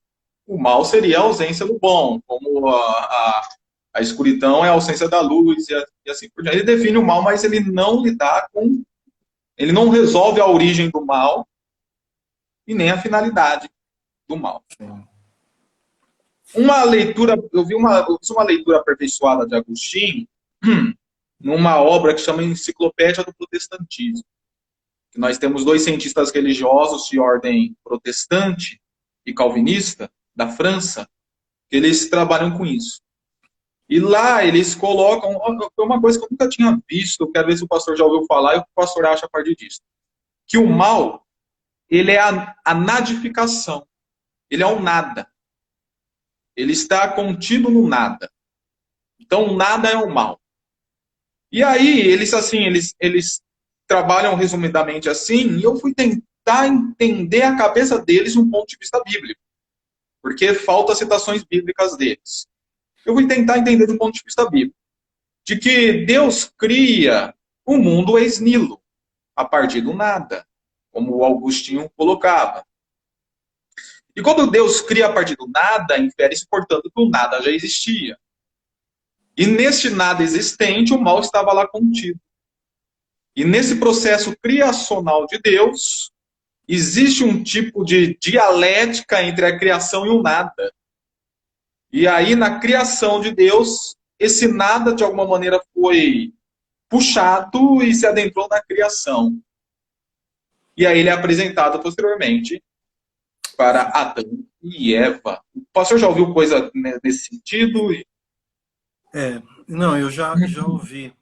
Speaker 3: O mal seria a ausência do bom, como a escuridão é a ausência da luz e assim por diante. Ele define o mal, mas ele não ele não resolve a origem do mal e nem a finalidade do mal.
Speaker 2: Sim.
Speaker 3: Uma leitura, eu fiz uma leitura aperfeiçoada de Agostinho numa obra que chama Enciclopédia do Protestantismo. Nós temos 2 cientistas religiosos de ordem protestante e calvinista da França, que eles trabalham com isso. E lá eles colocam, foi uma coisa que eu nunca tinha visto, eu quero ver se o pastor já ouviu falar e o que o pastor acha a partir disso. Que o mal, ele é a nadificação, ele é o nada. Ele está contido no nada. Então, o nada é o mal. E aí, eles trabalham resumidamente assim, e eu fui tentar entender a cabeça deles de um ponto de vista bíblico. Porque faltam citações bíblicas deles. Eu fui tentar entender de um ponto de vista bíblico. De que Deus cria o mundo ex nihilo, a partir do nada, como o Augustinho colocava. E quando Deus cria a partir do nada, infere-se, portanto, que o nada já existia. E neste nada existente, o mal estava lá contido. E nesse processo criacional de Deus, existe um tipo de dialética entre a criação e o nada. E aí, na criação de Deus, esse nada, de alguma maneira, foi puxado e se adentrou na criação. E aí ele é apresentado posteriormente para Adão e Eva. O pastor já ouviu coisa nesse sentido?
Speaker 2: Não, eu já ouvi.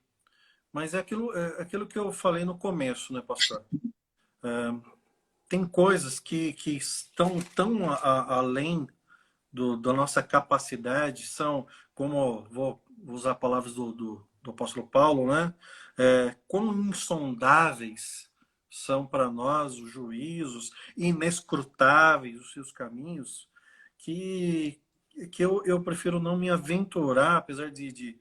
Speaker 2: Mas é aquilo que eu falei no começo, né, pastor? Tem coisas que estão tão além da nossa capacidade, são, como vou usar palavras do apóstolo Paulo, né? Quão insondáveis são para nós os juízos, inescrutáveis os seus caminhos, que eu prefiro não me aventurar, apesar de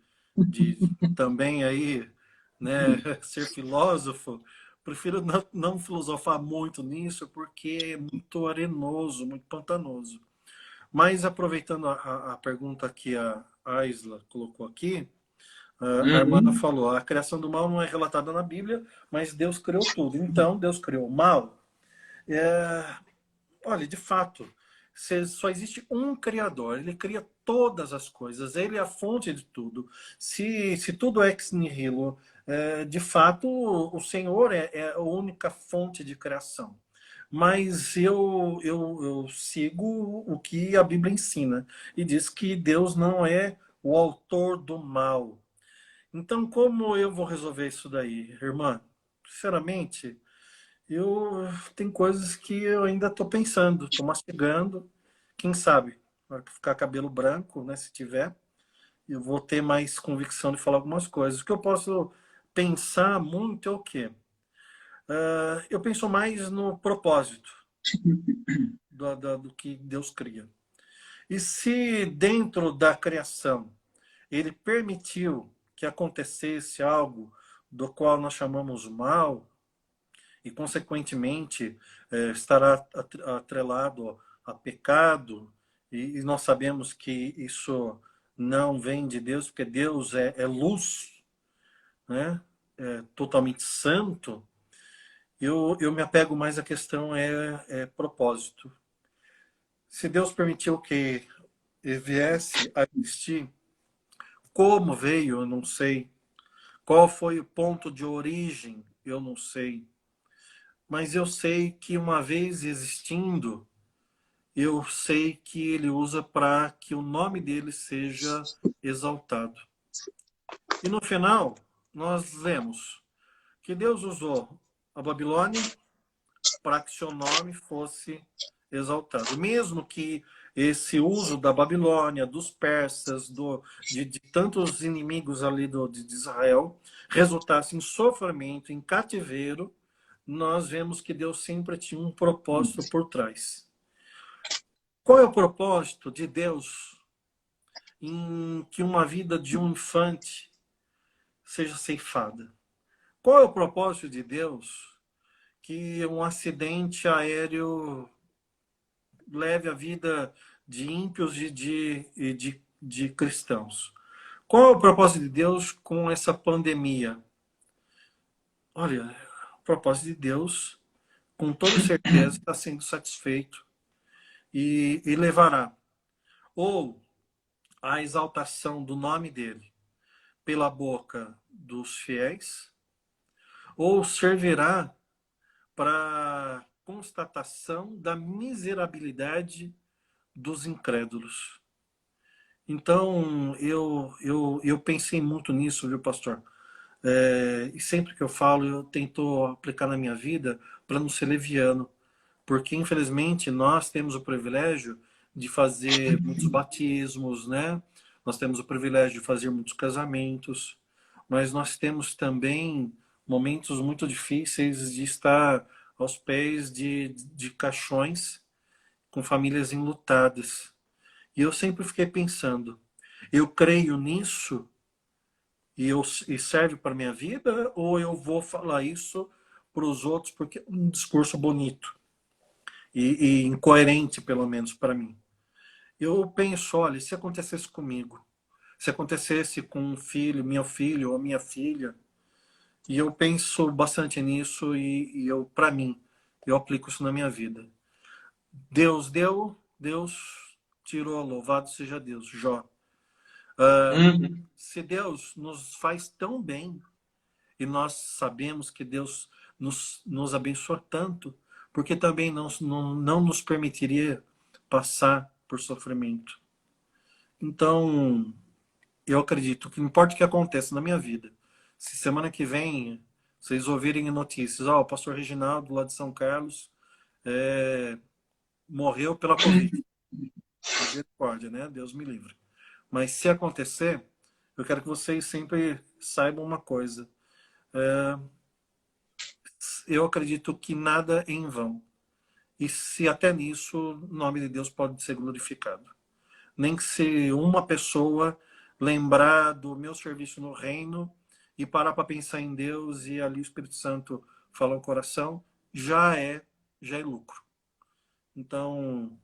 Speaker 2: também aí, né, ser filósofo, prefiro não filosofar muito nisso, porque é muito arenoso, muito pantanoso. Mas aproveitando a pergunta que a Aisla colocou aqui, a irmã
Speaker 3: Uhum.
Speaker 2: falou, a criação do mal não é relatada na Bíblia, mas Deus criou tudo. Então, Deus criou o mal. Olha, de fato, só existe um Criador, ele cria todas as coisas, ele é a fonte de tudo. Se tudo é ex nihilo, de fato, o Senhor é a única fonte de criação. Mas eu sigo o que a Bíblia ensina, e diz que Deus não é o autor do mal. Então, como eu vou resolver isso daí, irmã? Sinceramente, eu tem coisas que eu ainda estou pensando, estou mastigando. Quem sabe, na hora que ficar cabelo branco, né, se tiver, eu vou ter mais convicção de falar algumas coisas. O que eu posso pensar muito é o quê? Eu penso mais no propósito do que Deus cria. E se dentro da criação ele permitiu que acontecesse algo do qual nós chamamos mal, e, consequentemente, estará atrelado a pecado, e nós sabemos que isso não vem de Deus, porque Deus é luz, né? É totalmente santo. Eu me apego mais à questão propósito. Se Deus permitiu que viesse a existir, como veio, eu não sei. Qual foi o ponto de origem, eu não sei. Mas eu sei que uma vez existindo, eu sei que ele usa para que o nome dele seja exaltado. E no final, nós vemos que Deus usou a Babilônia para que seu nome fosse exaltado. Mesmo que esse uso da Babilônia, dos persas, de tantos inimigos ali de Israel, resultasse em sofrimento, em cativeiro, nós vemos que Deus sempre tinha um propósito por trás. Qual é o propósito de Deus em que uma vida de um infante seja ceifada? Qual é o propósito de Deus que um acidente aéreo leve a vida de ímpios e de cristãos? Qual é o propósito de Deus com essa pandemia? Olha, o propósito de Deus, com toda certeza, está sendo satisfeito e levará ou a exaltação do nome dele pela boca dos fiéis, ou servirá para constatação da miserabilidade dos incrédulos. Então, eu pensei muito nisso, viu, pastor? E sempre que eu falo, eu tento aplicar na minha vida para não ser leviano. Porque, infelizmente, nós temos o privilégio de fazer muitos batismos, né? Nós temos o privilégio de fazer muitos casamentos, mas nós temos também momentos muito difíceis de estar aos pés de caixões com famílias enlutadas. E eu sempre fiquei pensando, eu creio nisso e serve para minha vida, ou eu vou falar isso para os outros porque é um discurso bonito e incoerente, pelo menos para mim. Eu penso, olha, se acontecesse comigo, se acontecesse com um filho, meu filho ou minha filha, e eu penso bastante nisso e eu, para mim, eu aplico isso na minha vida. Deus deu, Deus tirou, louvado seja Deus. Jó.
Speaker 3: Uhum.
Speaker 2: Se Deus nos faz tão bem, e nós sabemos que Deus nos abençoa tanto, porque também não nos permitiria passar por sofrimento. Então, eu acredito que não importa o que aconteça na minha vida, se semana que vem vocês ouvirem notícias, o pastor Reginaldo, lá de São Carlos, morreu pela Covid. Misericórdia, né? Deus me livre. Mas se acontecer, eu quero que vocês sempre saibam uma coisa. Eu acredito que nada é em vão. E se até nisso o nome de Deus pode ser glorificado. Nem que se uma pessoa lembrar do meu serviço no reino e parar para pensar em Deus e ali o Espírito Santo falar o coração, já é lucro. Então,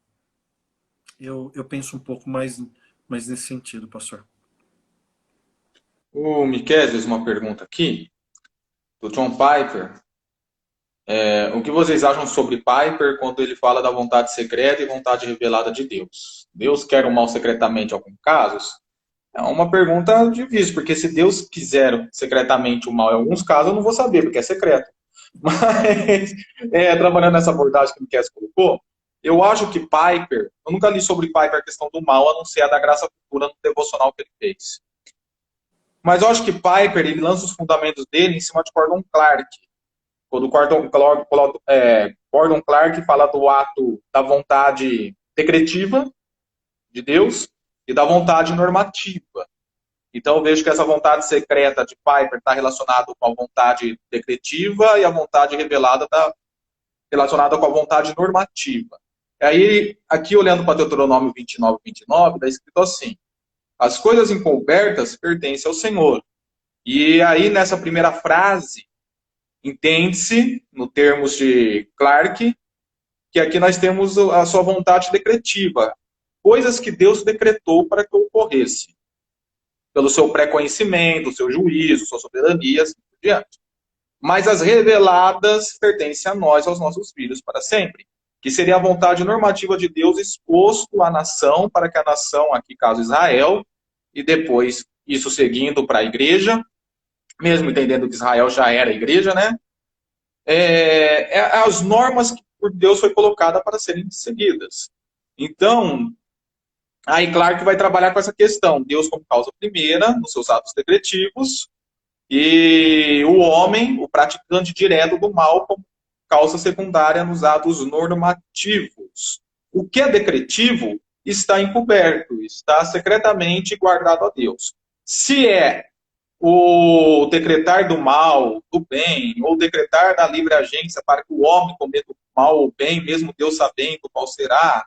Speaker 2: eu penso um pouco mais nesse sentido, pastor.
Speaker 3: O Miquel fez uma pergunta aqui, do John Piper. O que vocês acham sobre Piper quando ele fala da vontade secreta e vontade revelada de Deus? Deus quer o mal secretamente em alguns casos? É uma pergunta difícil, porque se Deus quiser secretamente o mal em alguns casos, eu não vou saber, porque é secreto. Mas, trabalhando nessa abordagem que o Miquel colocou, eu acho que Piper, eu nunca li sobre Piper a questão do mal, a não ser a da graça futura no devocional que ele fez. Mas eu acho que Piper, ele lança os fundamentos dele em cima de Gordon Clark. Quando Gordon Clark fala do ato da vontade decretiva de Deus e da vontade normativa. Então eu vejo que essa vontade secreta de Piper está relacionada com a vontade decretiva e a vontade revelada está relacionada com a vontade normativa. E aí, aqui olhando para Deuteronômio 29, 29, está escrito assim: as coisas encobertas pertencem ao Senhor. E aí, nessa primeira frase, entende-se, no termos de Clark, que aqui nós temos a sua vontade decretiva. Coisas que Deus decretou para que ocorresse. Pelo seu pré-conhecimento, seu juízo, sua soberania, assim por diante. Mas as reveladas pertencem a nós, aos nossos filhos, para sempre. Que seria a vontade normativa de Deus exposto à nação, para que a nação, aqui caso Israel, e depois isso seguindo para a igreja, mesmo entendendo que Israel já era a igreja, né? As normas que por Deus foi colocada para serem seguidas. Então, aí Clark vai trabalhar com essa questão, Deus como causa primeira, nos seus atos decretivos, e o homem, o praticante direto do mal, como causa secundária nos atos normativos. O que é decretivo está encoberto, está secretamente guardado a Deus. Se é o decretar do mal, do bem, ou decretar da livre agência para que o homem cometa o mal ou o bem, mesmo Deus sabendo qual será,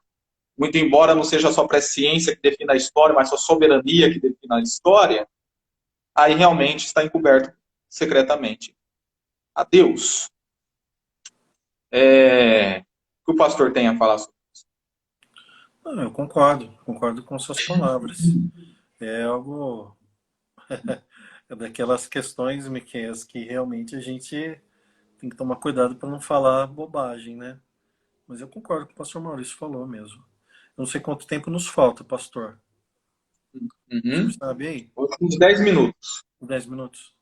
Speaker 3: muito embora não seja só presciência que defina a história, mas só soberania que defina a história, aí realmente está encoberto secretamente a Deus. O que o pastor tem a falar sobre isso?
Speaker 2: Não, eu concordo com suas palavras. É algo... é daquelas questões, Miquel, que realmente a gente tem que tomar cuidado para não falar bobagem, né? Mas eu concordo com o pastor Maurício falou mesmo. Eu não sei quanto tempo nos falta, pastor. O senhor sabe aí?
Speaker 3: Uns 10 minutos.
Speaker 2: 10 minutos.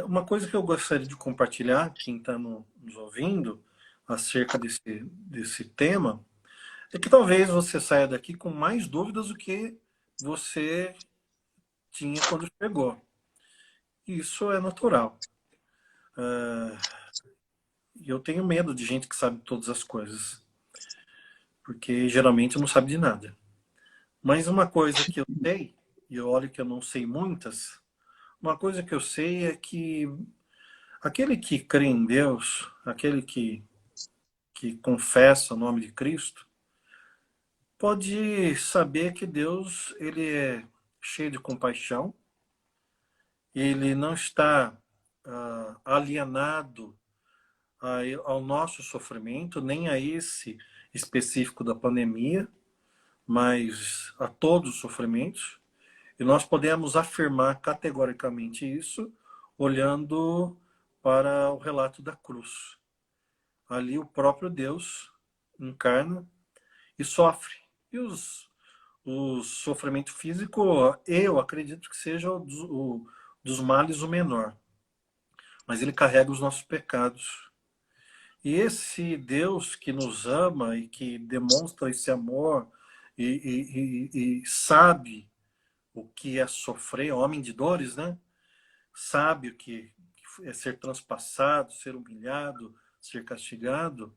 Speaker 2: Uma coisa que eu gostaria de compartilhar, quem está nos ouvindo, acerca desse tema, é que talvez você saia daqui com mais dúvidas do que você tinha quando chegou. Isso é natural. Eu tenho medo de gente que sabe todas as coisas, porque geralmente não sabe de nada. Mas uma coisa que eu sei, e olha que eu não sei muitas, uma coisa que eu sei é que aquele que crê em Deus, aquele que confessa o nome de Cristo, pode saber que Deus ele é cheio de compaixão ele não está alienado ao nosso sofrimento, nem a esse específico da pandemia, mas a todos os sofrimentos. E nós podemos afirmar categoricamente isso olhando para o relato da cruz. Ali o próprio Deus encarna e sofre. E o sofrimento físico, eu acredito que seja dos males o menor. Mas ele carrega os nossos pecados. E esse Deus que nos ama e que demonstra esse amor e sabe o que é sofrer, homem de dores, né? Sabe o que é ser transpassado, ser humilhado, ser castigado.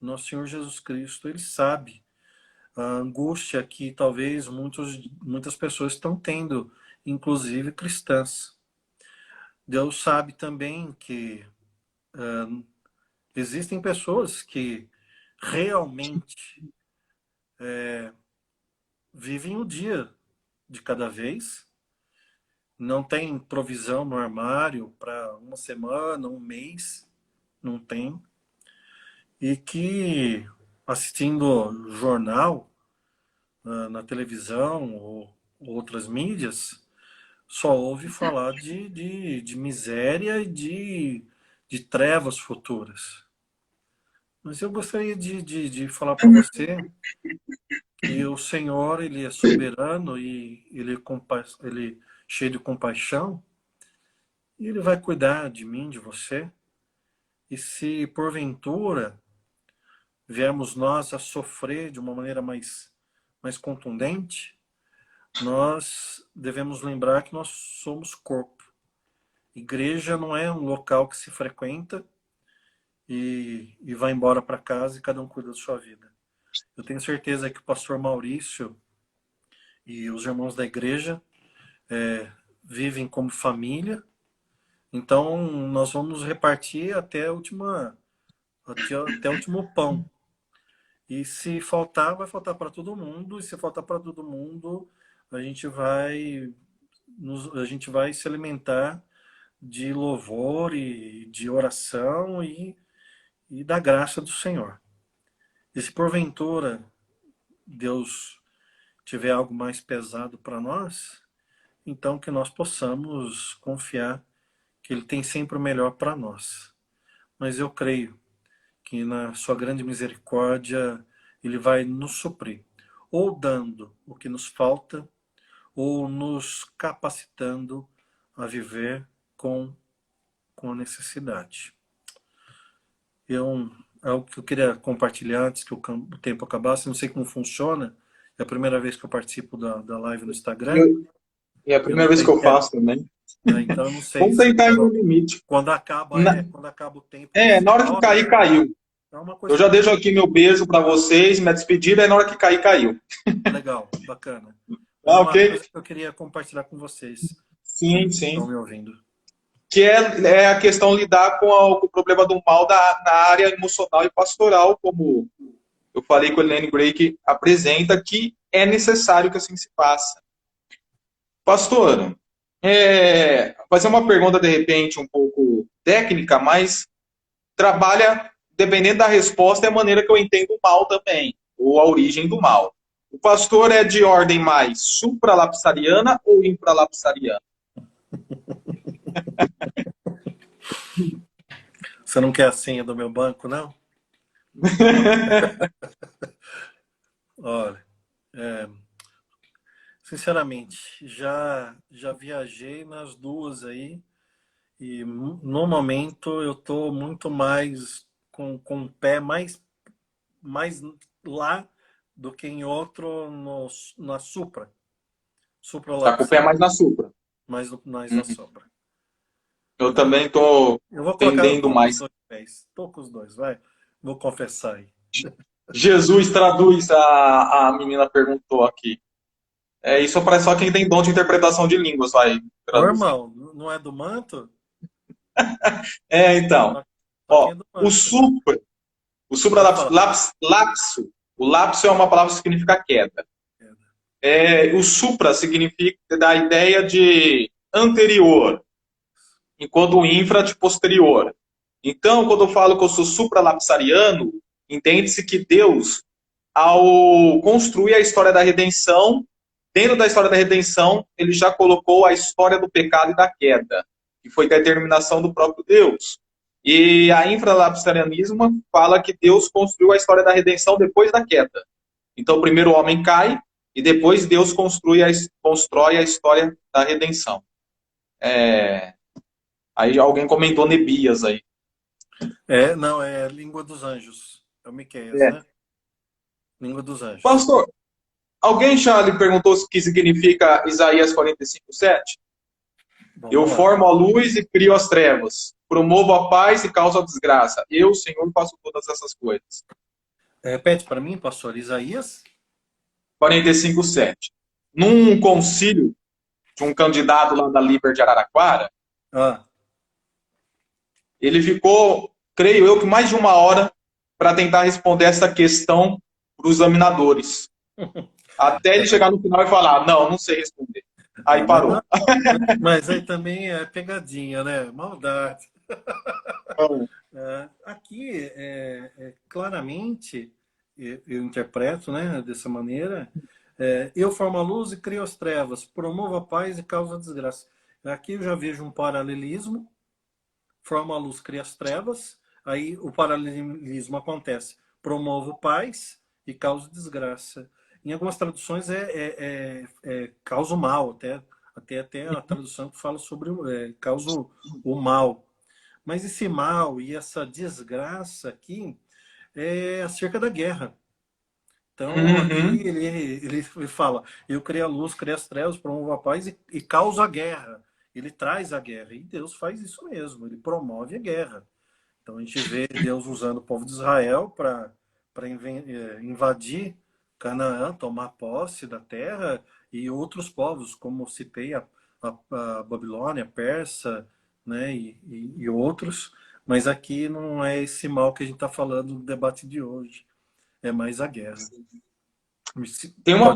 Speaker 2: O nosso Senhor Jesus Cristo, ele sabe a angústia que talvez muitas pessoas estão tendo, inclusive cristãs. Deus sabe também que existem pessoas que realmente vivem o dia de cada vez, não tem provisão no armário para uma semana, um mês, não tem. E que assistindo jornal na televisão ou outras mídias, só ouve falar de miséria e de trevas futuras. Mas eu gostaria de falar para você que o Senhor, ele é soberano e ele é cheio de compaixão, e ele vai cuidar de mim, de você. E se porventura viermos nós a sofrer de uma maneira mais contundente, nós devemos lembrar que nós somos corpo. Igreja não é um local que se frequenta e vai embora para casa e cada um cuida da sua vida. Eu tenho certeza que o pastor Maurício e os irmãos da igreja vivem como família, então nós vamos repartir até o último pão. E se faltar, vai faltar para todo mundo, e se faltar para todo mundo, a gente vai se alimentar de louvor e de oração e da graça do Senhor. E se porventura Deus tiver algo mais pesado para nós, então que nós possamos confiar que Ele tem sempre o melhor para nós. Mas eu creio que na sua grande misericórdia Ele vai nos suprir, ou dando o que nos falta, ou nos capacitando a viver com a necessidade. Algo que eu queria compartilhar antes que o tempo acabasse, não sei como funciona, é a primeira vez que eu participo da live no Instagram.
Speaker 3: É a primeira vez que eu faço também.
Speaker 2: Então eu não sei.
Speaker 3: Vamos tentar ir no limite.
Speaker 2: Quando acaba o tempo.
Speaker 3: Na hora que cair, caiu.
Speaker 2: É uma coisa
Speaker 3: eu já deixo aqui meu beijo para vocês, minha despedida, e na hora que cair, caiu.
Speaker 2: Legal, bacana.
Speaker 3: Ok.
Speaker 2: Uma coisa que eu queria compartilhar com vocês.
Speaker 3: Sim.
Speaker 2: Estão me ouvindo.
Speaker 3: Que é a questão de lidar com o problema do mal na área emocional e pastoral, como eu falei com a Elaine Gray, que apresenta que é necessário que assim se faça. Pastor, fazer uma pergunta, de repente, um pouco técnica, mas trabalha, dependendo da resposta, é a maneira que eu entendo o mal também, ou a origem do mal. O pastor é de ordem mais supralapsariana ou infralapsariana?
Speaker 2: Você não quer a senha do meu banco, não? Olha, sinceramente, já viajei nas duas aí, e no momento eu estou muito mais com o pé mais lá do que em outro na supra.
Speaker 3: Está com o pé mais na supra.
Speaker 2: Mais na supra.
Speaker 3: Eu também estou tendendo mais.
Speaker 2: Estou com os dois, vai. Vou confessar aí.
Speaker 3: Jesus traduz, a menina perguntou aqui. Isso parece só quem tem dom de interpretação de línguas, vai.
Speaker 2: Irmão, não é do manto?
Speaker 3: Então. O supralapso. O lapso é uma palavra que significa queda. O supra significa da ideia de anterior, enquanto o infra de posterior. Então, quando eu falo que eu sou supralapsariano, entende-se que Deus, ao construir a história da redenção, dentro da história da redenção, ele já colocou a história do pecado e da queda, que foi determinação do próprio Deus. E a infralapsarianismo fala que Deus construiu a história da redenção depois da queda. Então, primeiro o homem cai e depois Deus constrói a história da redenção. Aí alguém comentou Nebias aí.
Speaker 2: Não, é Língua dos Anjos. É o Miqueias,
Speaker 3: É.
Speaker 2: né? Língua dos Anjos.
Speaker 3: Pastor, alguém já lhe perguntou o que significa Isaías 45:7?
Speaker 2: Vamos
Speaker 3: Eu
Speaker 2: lá.
Speaker 3: formo a luz e crio as trevas. Promovo a paz e causo a desgraça. Eu, Senhor, faço todas essas coisas.
Speaker 2: Repete para mim, pastor. Isaías?
Speaker 3: 45:7. Num concílio de um candidato lá da Liber de Araraquara,
Speaker 2: Ah,
Speaker 3: ele ficou, creio eu, que mais de 1 hora para tentar responder essa questão para os examinadores. Até ele chegar no final e falar, não sei responder. Aí parou.
Speaker 2: Mas aí também é pegadinha, né? Maldade. Aqui, claramente, eu interpreto, né, dessa maneira, eu formo a luz e crio as trevas, promovo a paz e causo a desgraça. Aqui eu já vejo um paralelismo, formo a luz, crio as trevas, aí o paralelismo acontece, promovo paz e causo desgraça. Em algumas traduções causa o mal, até a tradução que fala sobre causa o mal. Mas esse mal e essa desgraça aqui é acerca da guerra. Então, aqui ele fala, eu criei a luz, criei as trevas, promovo a paz e causo a guerra. Ele traz a guerra. E Deus faz isso mesmo, ele promove a guerra. Então, a gente vê Deus usando o povo de Israel para invadir Canaã, tomar posse da terra, e outros povos, como citei, a Babilônia, a Persa, né, e outros. Mas aqui não é esse mal que a gente está falando no debate de hoje. É mais a guerra.
Speaker 3: Tem uma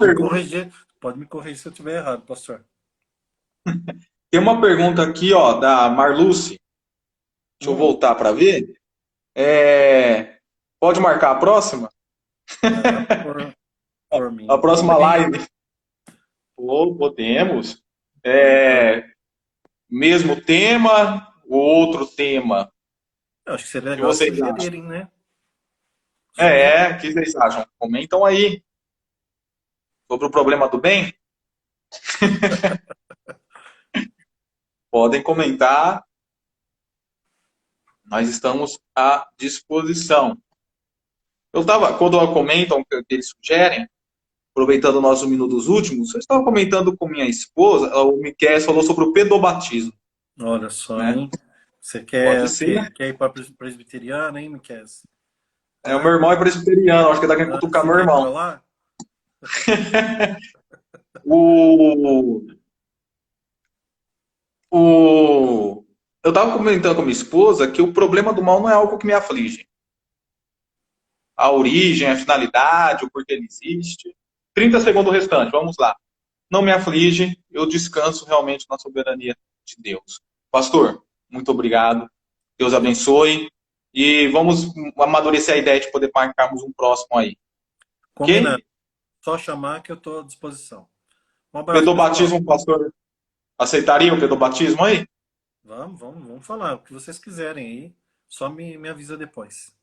Speaker 2: Pode me corrigir se eu estiver errado, pastor.
Speaker 3: Tem uma pergunta aqui, ó, da Marluce. Deixa eu voltar para ver. Pode marcar a próxima?
Speaker 2: Por mim.
Speaker 3: A próxima live. Podemos. Mesmo tema, ou outro tema?
Speaker 2: Eu acho que seria legal sugerirem, né?
Speaker 3: O que vocês acham? Comentam aí. Sobre o problema do bem. Podem comentar. Nós estamos à disposição. Quando comentam o que eles sugerem, aproveitando o nosso minutos últimos, eu estava comentando com minha esposa, o Miquel falou sobre o pedobatismo.
Speaker 2: Olha só,
Speaker 3: né?
Speaker 2: hein? Você quer
Speaker 3: ir
Speaker 2: para presbiteriana, hein, Miquel?
Speaker 3: O meu irmão é presbiteriano, acho que daqui a pouco cutucar meu irmão.
Speaker 2: Lá?
Speaker 3: Eu estava comentando com minha esposa que o problema do mal não é algo que me aflige. A origem, a finalidade, o porquê ele existe. 30 segundos restante, vamos lá. Não me aflige, eu descanso realmente na soberania de Deus. Pastor, muito obrigado. Deus abençoe. E vamos amadurecer a ideia de poder marcarmos um próximo aí.
Speaker 2: Combinado.
Speaker 3: Okay?
Speaker 2: Só chamar que eu estou à disposição.
Speaker 3: Um abraço, pedobatismo, pastor. Aceitaria o pedobatismo aí?
Speaker 2: Vamos falar. O que vocês quiserem aí. Só me avisa depois.